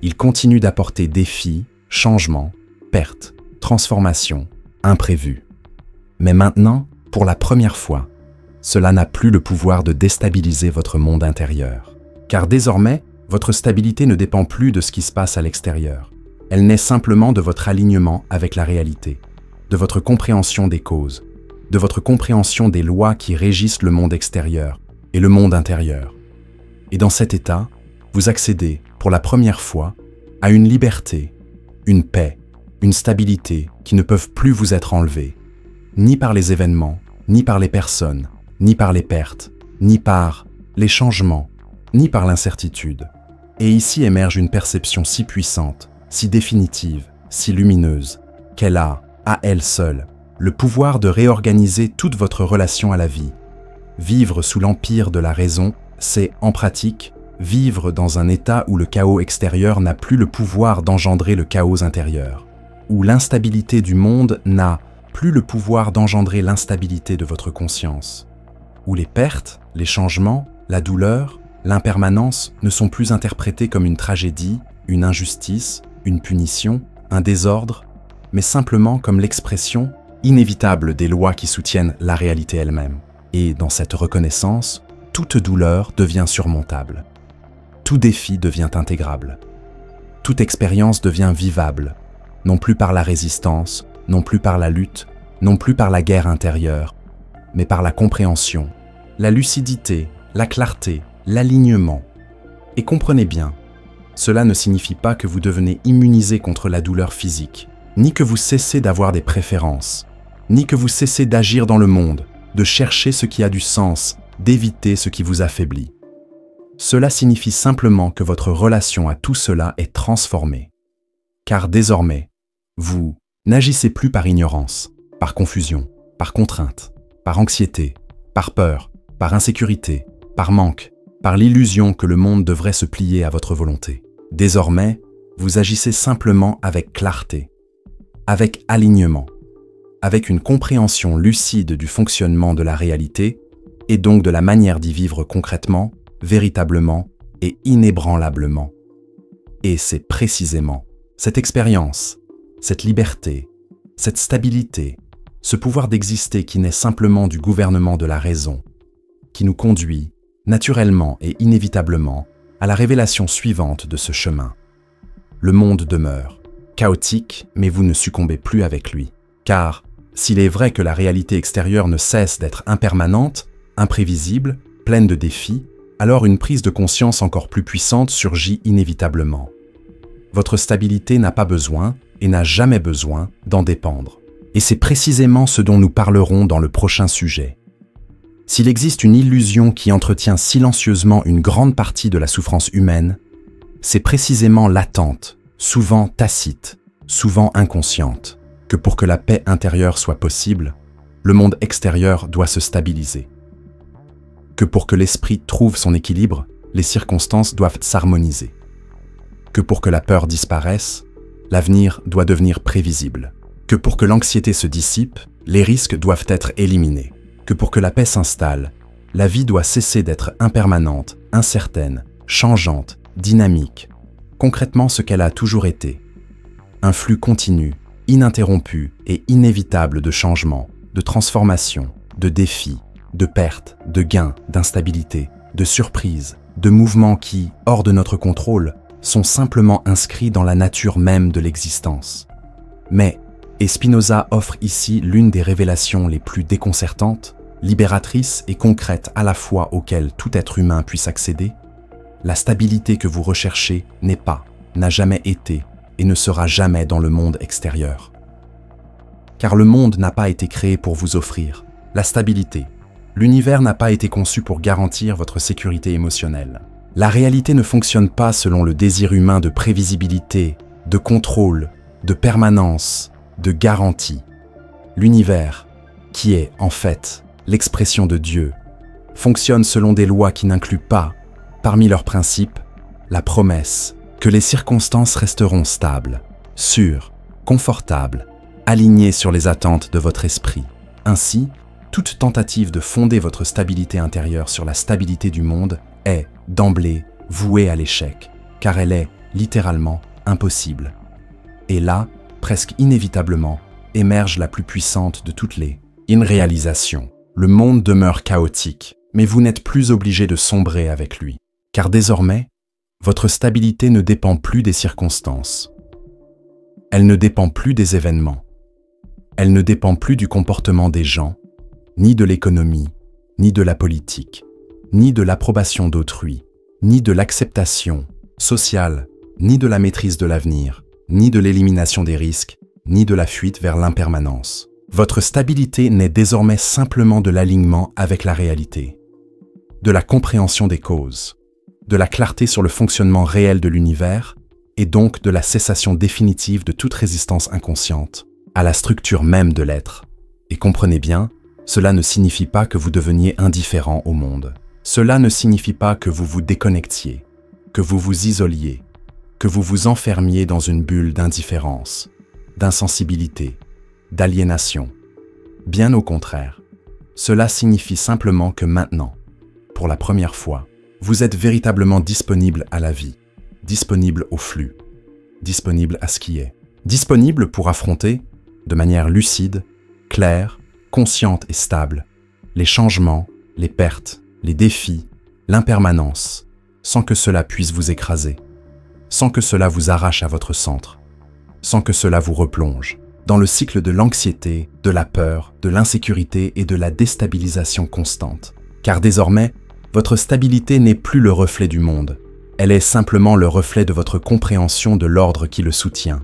Il continue d'apporter défis, changements, pertes, transformations, imprévus. Mais maintenant, pour la première fois, cela n'a plus le pouvoir de déstabiliser votre monde intérieur. Car désormais, votre stabilité ne dépend plus de ce qui se passe à l'extérieur. Elle naît simplement de votre alignement avec la réalité, de votre compréhension des causes, de votre compréhension des lois qui régissent le monde extérieur et le monde intérieur. Et dans cet état, vous accédez, pour la première fois, à une liberté, une paix, une stabilité qui ne peuvent plus vous être enlevées, ni par les événements, ni par les personnes, ni par les pertes, ni par les changements, ni par l'incertitude. Et ici émerge une perception si puissante, si définitive, si lumineuse, qu'elle a, à elle seule, le pouvoir de réorganiser toute votre relation à la vie. Vivre sous l'empire de la raison, c'est, en pratique, vivre dans un état où le chaos extérieur n'a plus le pouvoir d'engendrer le chaos intérieur, où l'instabilité du monde n'a plus le pouvoir d'engendrer l'instabilité de votre conscience, où les pertes, les changements, la douleur, l'impermanence ne sont plus interprétés comme une tragédie, une injustice, une punition, un désordre, mais simplement comme l'expression inévitable des lois qui soutiennent la réalité elle-même. Et dans cette reconnaissance, toute douleur devient surmontable. Tout défi devient intégrable. Toute expérience devient vivable, non plus par la résistance, non plus par la lutte, non plus par la guerre intérieure, mais par la compréhension, la lucidité, la clarté, l'alignement. Et comprenez bien, cela ne signifie pas que vous devenez immunisé contre la douleur physique, ni que vous cessez d'avoir des préférences, ni que vous cessez d'agir dans le monde, de chercher ce qui a du sens, d'éviter ce qui vous affaiblit. Cela signifie simplement que votre relation à tout cela est transformée. Car désormais, vous n'agissez plus par ignorance, par confusion, par contrainte, par anxiété, par peur, par insécurité, par manque, par l'illusion que le monde devrait se plier à votre volonté. Désormais, vous agissez simplement avec clarté, avec alignement, avec une compréhension lucide du fonctionnement de la réalité et donc de la manière d'y vivre concrètement, véritablement et inébranlablement. Et c'est précisément cette expérience, cette liberté, cette stabilité, ce pouvoir d'exister qui naît simplement du gouvernement de la raison, qui nous conduit, naturellement et inévitablement, à la révélation suivante de ce chemin. Le monde demeure, chaotique, mais vous ne succombez plus avec lui. Car, s'il est vrai que la réalité extérieure ne cesse d'être impermanente, imprévisible, pleine de défis, alors une prise de conscience encore plus puissante surgit inévitablement. Votre stabilité n'a pas besoin, et n'a jamais besoin, d'en dépendre. Et c'est précisément ce dont nous parlerons dans le prochain sujet. S'il existe une illusion qui entretient silencieusement une grande partie de la souffrance humaine, c'est précisément l'attente, souvent tacite, souvent inconsciente, que pour que la paix intérieure soit possible, le monde extérieur doit se stabiliser. Que pour que l'esprit trouve son équilibre, les circonstances doivent s'harmoniser. Que pour que la peur disparaisse, l'avenir doit devenir prévisible. Que pour que l'anxiété se dissipe, les risques doivent être éliminés. Que pour que la paix s'installe, la vie doit cesser d'être impermanente, incertaine, changeante, dynamique, concrètement ce qu'elle a toujours été. Un flux continu, ininterrompu et inévitable de changements, de transformations, de défis, de pertes, de gains, d'instabilité, de surprises, de mouvements qui, hors de notre contrôle, sont simplement inscrits dans la nature même de l'existence. Mais, et Spinoza offre ici l'une des révélations les plus déconcertantes, libératrices et concrètes à la fois auxquelles tout être humain puisse accéder, la stabilité que vous recherchez n'est pas, n'a jamais été et ne sera jamais dans le monde extérieur. Car le monde n'a pas été créé pour vous offrir la stabilité. L'univers n'a pas été conçu pour garantir votre sécurité émotionnelle. La réalité ne fonctionne pas selon le désir humain de prévisibilité, de contrôle, de permanence, de garantie. L'univers, qui est, en fait, l'expression de Dieu, fonctionne selon des lois qui n'incluent pas, parmi leurs principes, la promesse que les circonstances resteront stables, sûres, confortables, alignées sur les attentes de votre esprit. Ainsi, toute tentative de fonder votre stabilité intérieure sur la stabilité du monde est, d'emblée, vouée à l'échec, car elle est, littéralement, impossible. Et là, presque inévitablement, émerge la plus puissante de toutes les irréalisations. Le monde demeure chaotique, mais vous n'êtes plus obligé de sombrer avec lui, car désormais, votre stabilité ne dépend plus des circonstances. Elle ne dépend plus des événements. Elle ne dépend plus du comportement des gens, ni de l'économie, ni de la politique, ni de l'approbation d'autrui, ni de l'acceptation sociale, ni de la maîtrise de l'avenir, ni de l'élimination des risques, ni de la fuite vers l'impermanence. Votre stabilité naît désormais simplement de l'alignement avec la réalité, de la compréhension des causes, de la clarté sur le fonctionnement réel de l'univers et donc de la cessation définitive de toute résistance inconsciente à la structure même de l'être. Et comprenez bien, cela ne signifie pas que vous deveniez indifférent au monde. Cela ne signifie pas que vous vous déconnectiez, que vous vous isoliez, que vous vous enfermiez dans une bulle d'indifférence, d'insensibilité, d'aliénation. Bien au contraire, cela signifie simplement que maintenant, pour la première fois, vous êtes véritablement disponible à la vie, disponible au flux, disponible à ce qui est, disponible pour affronter, de manière lucide, claire, consciente et stable, les changements, les pertes, les défis, l'impermanence, sans que cela puisse vous écraser, sans que cela vous arrache à votre centre, sans que cela vous replonge dans le cycle de l'anxiété, de la peur, de l'insécurité et de la déstabilisation constante. Car désormais, votre stabilité n'est plus le reflet du monde, elle est simplement le reflet de votre compréhension de l'ordre qui le soutient.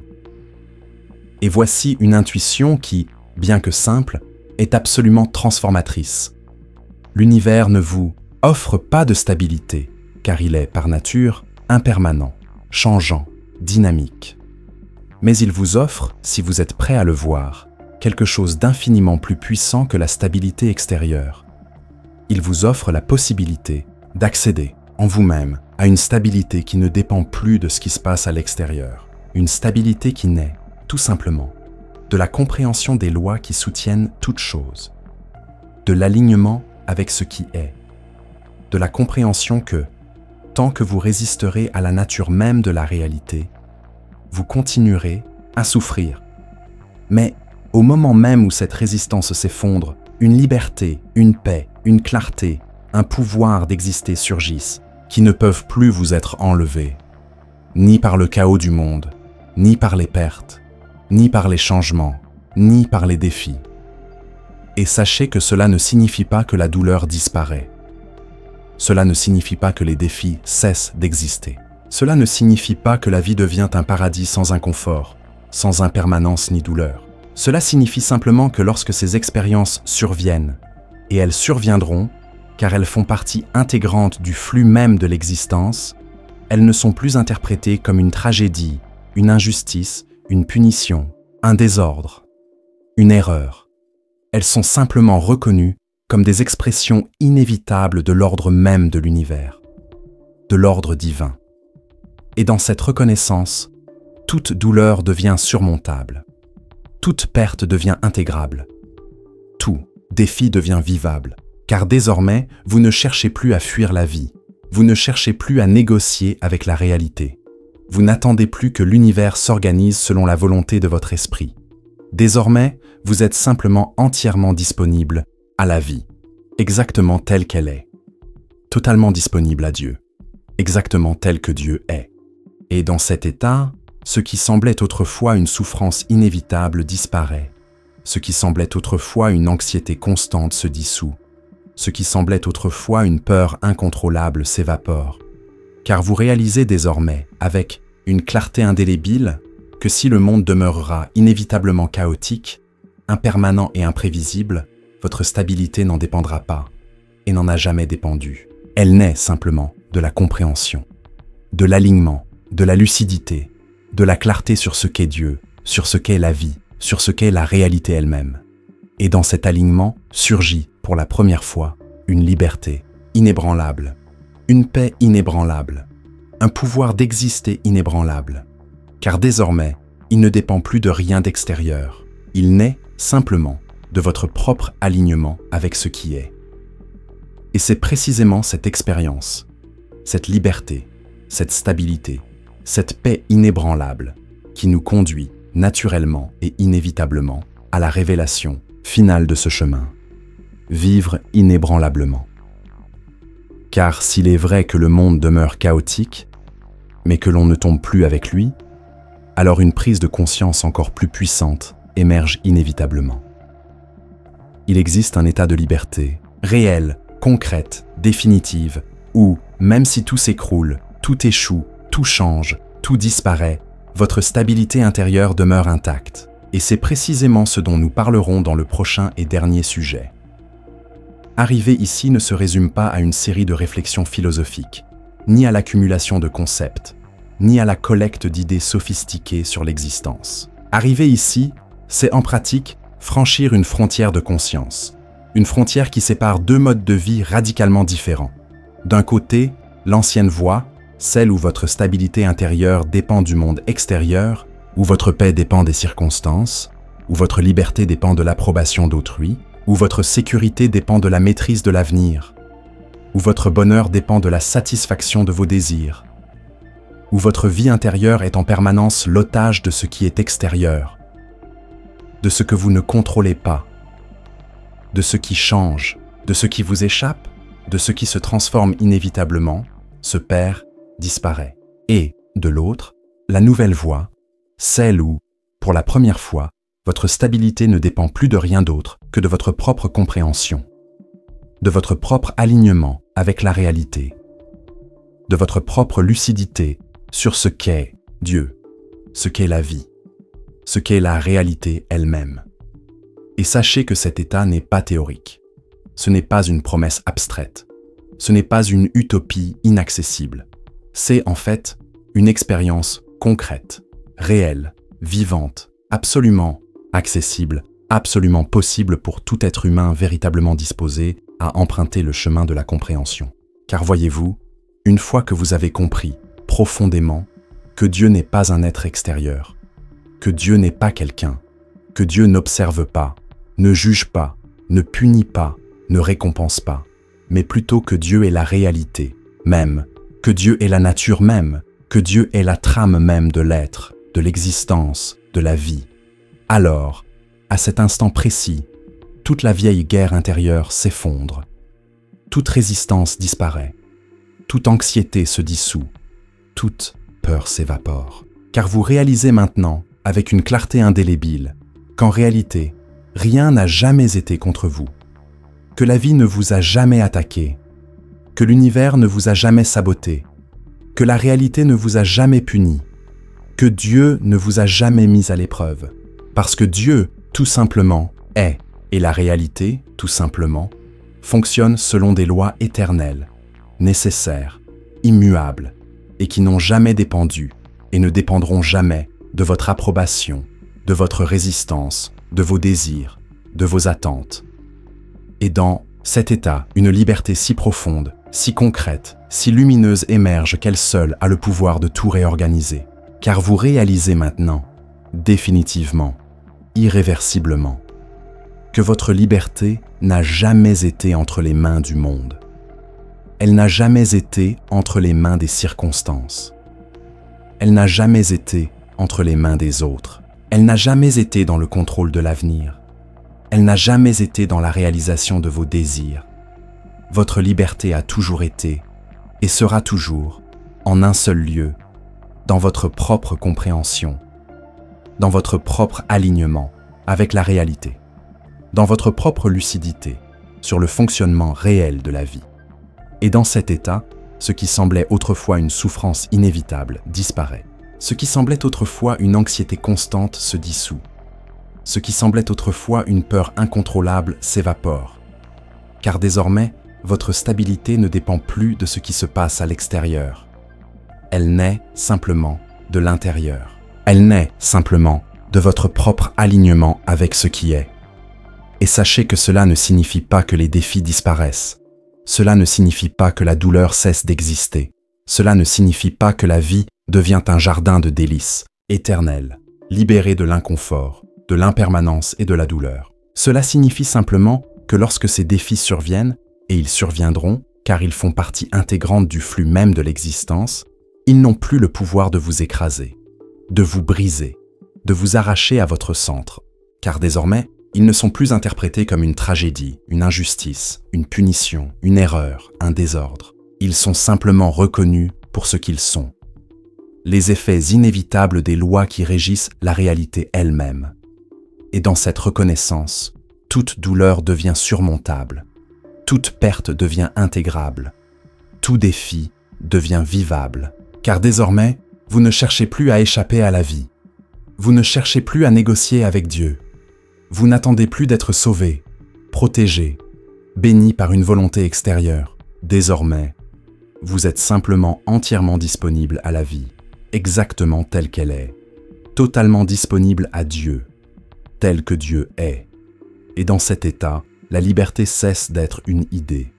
Et voici une intuition qui, bien que simple, est absolument transformatrice. L'univers ne vous offre pas de stabilité, car il est, par nature, impermanent, changeant, dynamique. Mais il vous offre, si vous êtes prêt à le voir, quelque chose d'infiniment plus puissant que la stabilité extérieure. Il vous offre la possibilité d'accéder en vous-même à une stabilité qui ne dépend plus de ce qui se passe à l'extérieur. Une stabilité qui naît, tout simplement, de la compréhension des lois qui soutiennent toute chose, de l'alignement avec ce qui est, de la compréhension que, tant que vous résisterez à la nature même de la réalité, vous continuerez à souffrir. Mais au moment même où cette résistance s'effondre, une liberté, une paix, une clarté, un pouvoir d'exister surgissent, qui ne peuvent plus vous être enlevés, ni par le chaos du monde, ni par les pertes, ni par les changements, ni par les défis. Et sachez que cela ne signifie pas que la douleur disparaît. Cela ne signifie pas que les défis cessent d'exister. Cela ne signifie pas que la vie devient un paradis sans inconfort, sans impermanence ni douleur. Cela signifie simplement que lorsque ces expériences surviennent, et elles surviendront, car elles font partie intégrante du flux même de l'existence, elles ne sont plus interprétées comme une tragédie, une injustice, une punition, un désordre, une erreur. Elles sont simplement reconnues comme des expressions inévitables de l'ordre même de l'univers, de l'ordre divin. Et dans cette reconnaissance, toute douleur devient surmontable, toute perte devient intégrable, tout défi devient vivable, car désormais, vous ne cherchez plus à fuir la vie, vous ne cherchez plus à négocier avec la réalité. Vous n'attendez plus que l'univers s'organise selon la volonté de votre esprit. Désormais, vous êtes simplement entièrement disponible à la vie, exactement telle qu'elle est, totalement disponible à Dieu, exactement tel que Dieu est. Et dans cet état, ce qui semblait autrefois une souffrance inévitable disparaît, ce qui semblait autrefois une anxiété constante se dissout, ce qui semblait autrefois une peur incontrôlable s'évapore, car vous réalisez désormais, avec une clarté indélébile, que si le monde demeurera inévitablement chaotique, impermanent et imprévisible, votre stabilité n'en dépendra pas, et n'en a jamais dépendu. Elle naît simplement de la compréhension, de l'alignement, de la lucidité, de la clarté sur ce qu'est Dieu, sur ce qu'est la vie, sur ce qu'est la réalité elle-même. Et dans cet alignement surgit, pour la première fois, une liberté inébranlable, une paix inébranlable, un pouvoir d'exister inébranlable. Car désormais, il ne dépend plus de rien d'extérieur. Il naît simplement de votre propre alignement avec ce qui est. Et c'est précisément cette expérience, cette liberté, cette stabilité, cette paix inébranlable qui nous conduit naturellement et inévitablement à la révélation finale de ce chemin. Vivre inébranlablement. Car s'il est vrai que le monde demeure chaotique, mais que l'on ne tombe plus avec lui, alors une prise de conscience encore plus puissante émerge inévitablement. Il existe un état de liberté, réelle, concrète, définitive, où, même si tout s'écroule, tout échoue, tout change, tout disparaît, votre stabilité intérieure demeure intacte. Et c'est précisément ce dont nous parlerons dans le prochain et dernier sujet. Arriver ici ne se résume pas à une série de réflexions philosophiques, ni à l'accumulation de concepts, ni à la collecte d'idées sophistiquées sur l'existence. Arriver ici, c'est en pratique franchir une frontière de conscience, une frontière qui sépare deux modes de vie radicalement différents. D'un côté, l'ancienne voie, celle où votre stabilité intérieure dépend du monde extérieur, où votre paix dépend des circonstances, où votre liberté dépend de l'approbation d'autrui, où votre sécurité dépend de la maîtrise de l'avenir, où votre bonheur dépend de la satisfaction de vos désirs, où votre vie intérieure est en permanence l'otage de ce qui est extérieur, de ce que vous ne contrôlez pas, de ce qui change, de ce qui vous échappe, de ce qui se transforme inévitablement, se perd, disparaît. Et, de l'autre, la nouvelle voie, celle où, pour la première fois, votre stabilité ne dépend plus de rien d'autre que de votre propre compréhension, de votre propre alignement avec la réalité, de votre propre lucidité sur ce qu'est Dieu, ce qu'est la vie, ce qu'est la réalité elle-même. Et sachez que cet état n'est pas théorique. Ce n'est pas une promesse abstraite. Ce n'est pas une utopie inaccessible. C'est en fait une expérience concrète, réelle, vivante, absolument accessible absolument possible pour tout être humain véritablement disposé à emprunter le chemin de la compréhension. Car voyez-vous, une fois que vous avez compris profondément que Dieu n'est pas un être extérieur, que Dieu n'est pas quelqu'un, que Dieu n'observe pas, ne juge pas, ne punit pas, ne récompense pas, mais plutôt que Dieu est la réalité même, que Dieu est la nature même, que Dieu est la trame même de l'être, de l'existence, de la vie. Alors, à cet instant précis, toute la vieille guerre intérieure s'effondre, toute résistance disparaît, toute anxiété se dissout, toute peur s'évapore. Car vous réalisez maintenant, avec une clarté indélébile, qu'en réalité, rien n'a jamais été contre vous, que la vie ne vous a jamais attaqué, que l'univers ne vous a jamais saboté, que la réalité ne vous a jamais puni, que Dieu ne vous a jamais mis à l'épreuve. Parce que Dieu, tout simplement, est, et la réalité, tout simplement, fonctionne selon des lois éternelles, nécessaires, immuables, et qui n'ont jamais dépendu, et ne dépendront jamais de votre approbation, de votre résistance, de vos désirs, de vos attentes. Et dans cet état, une liberté si profonde, si concrète, si lumineuse émerge qu'elle seule a le pouvoir de tout réorganiser. Car vous réalisez maintenant, définitivement, irréversiblement, que votre liberté n'a jamais été entre les mains du monde. Elle n'a jamais été entre les mains des circonstances. Elle n'a jamais été entre les mains des autres. Elle n'a jamais été dans le contrôle de l'avenir. Elle n'a jamais été dans la réalisation de vos désirs. Votre liberté a toujours été, et sera toujours, en un seul lieu, dans votre propre compréhension, dans votre propre alignement avec la réalité, dans votre propre lucidité sur le fonctionnement réel de la vie. Et dans cet état, ce qui semblait autrefois une souffrance inévitable disparaît. Ce qui semblait autrefois une anxiété constante se dissout. Ce qui semblait autrefois une peur incontrôlable s'évapore. Car désormais, votre stabilité ne dépend plus de ce qui se passe à l'extérieur. Elle naît simplement de l'intérieur. Elle naît simplement de votre propre alignement avec ce qui est. Et sachez que cela ne signifie pas que les défis disparaissent. Cela ne signifie pas que la douleur cesse d'exister. Cela ne signifie pas que la vie devient un jardin de délices, éternel, libéré de l'inconfort, de l'impermanence et de la douleur. Cela signifie simplement que lorsque ces défis surviennent, et ils surviendront, car ils font partie intégrante du flux même de l'existence, ils n'ont plus le pouvoir de vous écraser, de vous briser, de vous arracher à votre centre, car désormais, ils ne sont plus interprétés comme une tragédie, une injustice, une punition, une erreur, un désordre. Ils sont simplement reconnus pour ce qu'ils sont. Les effets inévitables des lois qui régissent la réalité elle-même. Et dans cette reconnaissance, toute douleur devient surmontable, toute perte devient intégrable, tout défi devient vivable, car désormais, vous ne cherchez plus à échapper à la vie. Vous ne cherchez plus à négocier avec Dieu. Vous n'attendez plus d'être sauvé, protégé, béni par une volonté extérieure. Désormais, vous êtes simplement entièrement disponible à la vie, exactement telle qu'elle est, totalement disponible à Dieu, tel que Dieu est. Et dans cet état, la liberté cesse d'être une idée.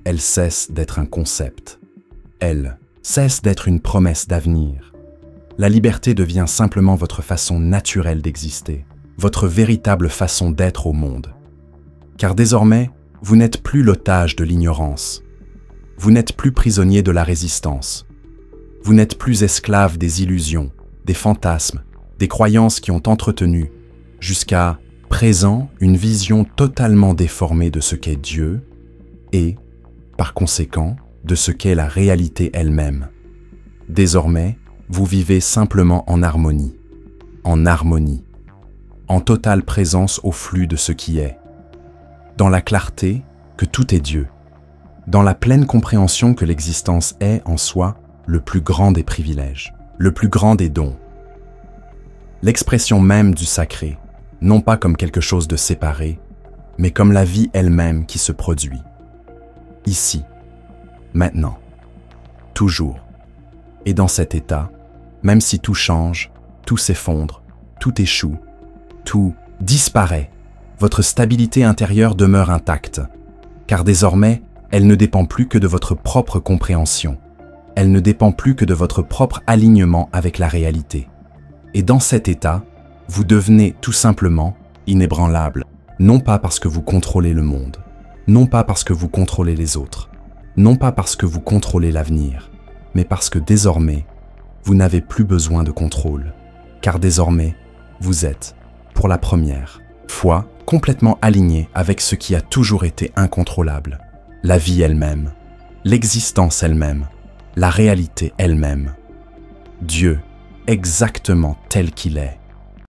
Elle cesse d'être un concept. Elle cesse d'être une promesse d'avenir. La liberté devient simplement votre façon naturelle d'exister, votre véritable façon d'être au monde. Car désormais, vous n'êtes plus l'otage de l'ignorance. Vous n'êtes plus prisonnier de la résistance. Vous n'êtes plus esclave des illusions, des fantasmes, des croyances qui ont entretenu, jusqu'à présent, une vision totalement déformée de ce qu'est Dieu et, par conséquent, de ce qu'est la réalité elle-même. Désormais, vous vivez simplement en harmonie, en totale présence au flux de ce qui est, dans la clarté que tout est Dieu, dans la pleine compréhension que l'existence est en soi le plus grand des privilèges, le plus grand des dons, l'expression même du sacré, non pas comme quelque chose de séparé, mais comme la vie elle-même qui se produit. Ici, maintenant, toujours. Et dans cet état, même si tout change, tout s'effondre, tout échoue, tout disparaît, votre stabilité intérieure demeure intacte, car désormais, elle ne dépend plus que de votre propre compréhension. Elle ne dépend plus que de votre propre alignement avec la réalité. Et dans cet état, vous devenez tout simplement inébranlable, non pas parce que vous contrôlez le monde, non pas parce que vous contrôlez les autres, non pas parce que vous contrôlez l'avenir, mais parce que désormais, vous n'avez plus besoin de contrôle, car désormais, vous êtes, pour la première fois, complètement aligné avec ce qui a toujours été incontrôlable, la vie elle-même, l'existence elle-même, la réalité elle-même. Dieu, exactement tel qu'il est.